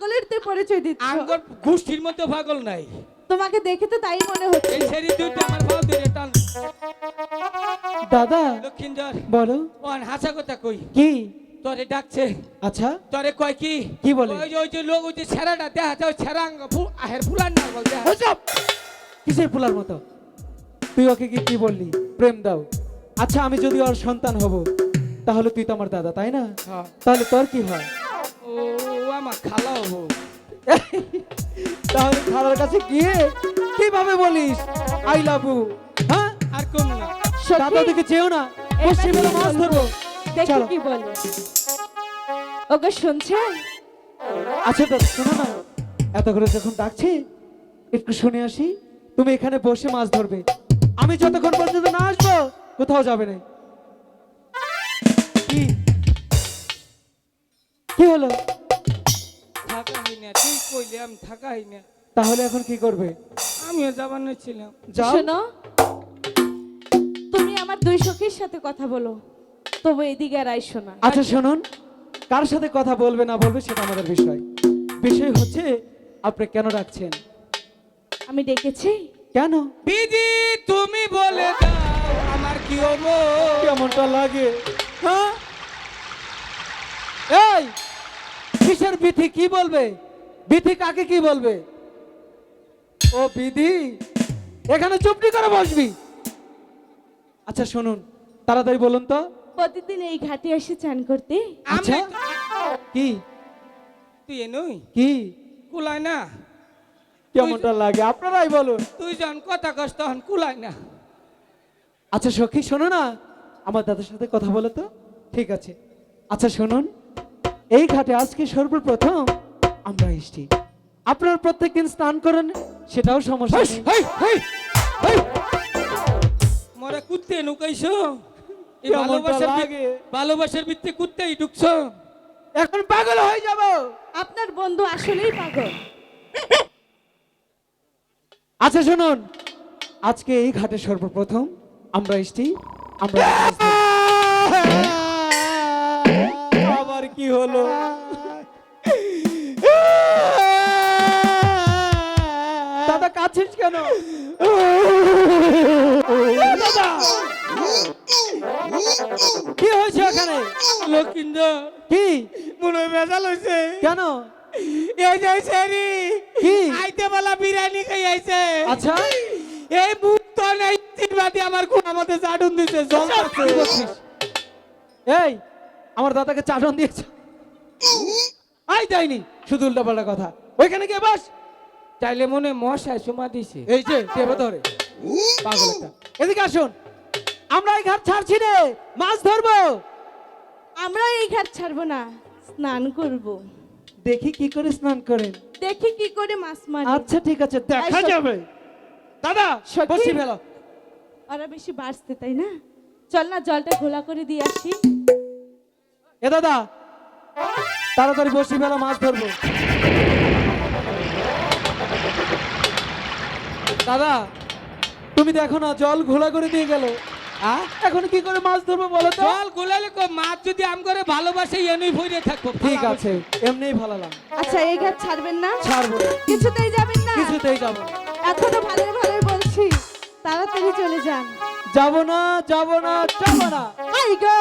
পাগলের তে পরিচয় দিচ্ছ। আঙ্গর গোষ্ঠীর মধ্যে পাগল নাই। তোমাকে দেখে তো তাই মনে হচ্ছে। এই ছেড়ি দুইটা আমার ভাও ধরে টান। দাদা লক্ষিন্দর বলো। ওন হাসা কথা কই। কি? তোরে ডাকছে। আচ্ছা তোরে কয় কি? কি বলে? ওই যে লোক ওই যে ছেড়াটা দেখা যায় ছেড়াঙ্গ আহের ফুলান না বলতে। চুপ! কিসের ফুলার মতো? তুই ওকে কি বললি? প্রেম দাও। আচ্ছা আমি যদি ওর সন্তান হব তাহলে তুই তো আমার দাদা তাই না? হ্যাঁ। তাহলে তোর কি হয়? ও আমার খালা হবো। তাহলে খালার কাছে গিয়ে কিভাবে বলিস আই লাভ ইউ? হ্যাঁ আর কোন না। দাদা দিকে চেয়েও না, বসে বেলা মাছ ধরবো। দেখি চলো। কি বলে। ওকে শুনছেন? আচ্ছা দাদা শোনো না, এত করে যখন ডাকছি একটু শুনে আসি। তুমি এখানে বসে মাছ ধরবে, আমি যতক্ষণ পর্যন্ত না আসবো কোথাও যাবে না। কি কি হলো? থাকা হয় না, তুই কইলে আমি থাকা হয় না। তাহলে এখন কি করবে? আমিও যাবানো ছিলাম। যাও। শোনো, তুমি আমার দুই সখীর সাথে কথা বলো, তবু এদিকে আর আইসো না। আচ্ছা শুনুন, কার সাথে কথা বলবে না বলবে সেটা আমাদের বিষয়। বিষয় হচ্ছে আপনি কেন ডাকছেন? আমি ডেকেছি। কেন? বিধি তুমি বলে দাও আমার কি হবো। কেমনটা লাগে? হ্যাঁ এই কিসের বিধি? কি বলবে? বিধি কাকে কি বলবে? ও বিধি, এখানে চুপটি করে বসবি। আচ্ছা শুনুন, তাড়াতাড়ি বলুন তো। প্রতিদিন এই ঘাটে এসে চান করতে। আচ্ছা কি তুই নই কি কুলায় না। কেমনটা লাগে আপনারাই বলুন। তুই যখন কথা কষ্ট তখন কুলায় না। আচ্ছা সখী শোনো না, আমার দাদার সাথে কথা বলো তো। ঠিক আছে। আচ্ছা শুনুন, এই ঘাটে আজকে সর্বপ্রথম আমরা এসেছি। আপনার প্রত্যেকদিন স্নান করেন, সেটাও সমস্যা নেই। মরে কুত্তে নুকাইছো। এই কেমনটা ভালোবাসার লাগে? ভালোবাসার ভিত্তি কুত্তেই ঢুকছো। এখন পাগল হয়ে যাব। আপনার বন্ধু আসলেই পাগল। আচ্ছা শুনুন, আজকে এই ঘাটে সর্বপ্রথম আমরা এসেছি। আমরা মাছ ধরবো। আবার কি হলো? দাদা কাঁদছিস কেন? দাদা কি হয়েছে ওখানে? লক্ষিন্দর কি মনে হয় ভেজাল হয়েছে। কেন? এই যে সেরি কি? আইতে বলা বিরিয়ানি খাই আইছে। আচ্ছা এই বুক তো নাই বাদি আমার কোন আমাদের চাটুন দিছে জল কি করছিস? এই আমার দাদাকে চাটন দিয়েছে? আই যায়নি, শুধু উল্টাপাল্টা কথা। ওইখানে গিয়ে বস। চাইলে মনে মশায় সুমা দিছে। এই যে টেপে ধরে পাগল একটা। এদিকে আসুন, আমরা এই ঘাট ছাড়ছি রে, মাছ ধরবো। আমরা এই ঘাট ছাড়বো না, স্নান করব। দেখি কি করে স্নান করেন। দেখি কি করে মাছ মারি। আচ্ছা ঠিক আছে, দেখা এই সব- যাবে। দাদা সখী। বসি ফেলো। ওরা বেশি বাড়ছে তাই না? চল না জলটা ঘোলা করে দিয়ে আসি। এ দাদা তাড়াতাড়ি বসি ফেলো, মাছ ধরবো। দাদা তুমি দেখো না, জল ঘোলা করে দিয়ে গেল। এখন কি করে মাছ ধরবো বলো তো? জল গোলালে কো মাছ যদি আম করে ভালোবাসে এনই ভরে থাকবো। ঠিক আছে, এমনিই ভালালাম। আচ্ছা এই ঘাট ছাড়বেন না? ছাড়বো না, কিছুতেই যাবেন না? কিছুতেই যাবো না। এখনো ভালো ভালো বলছি, তাড়াতাড়ি চলে যান। যাবো না, যাবো না, যাবো না। I go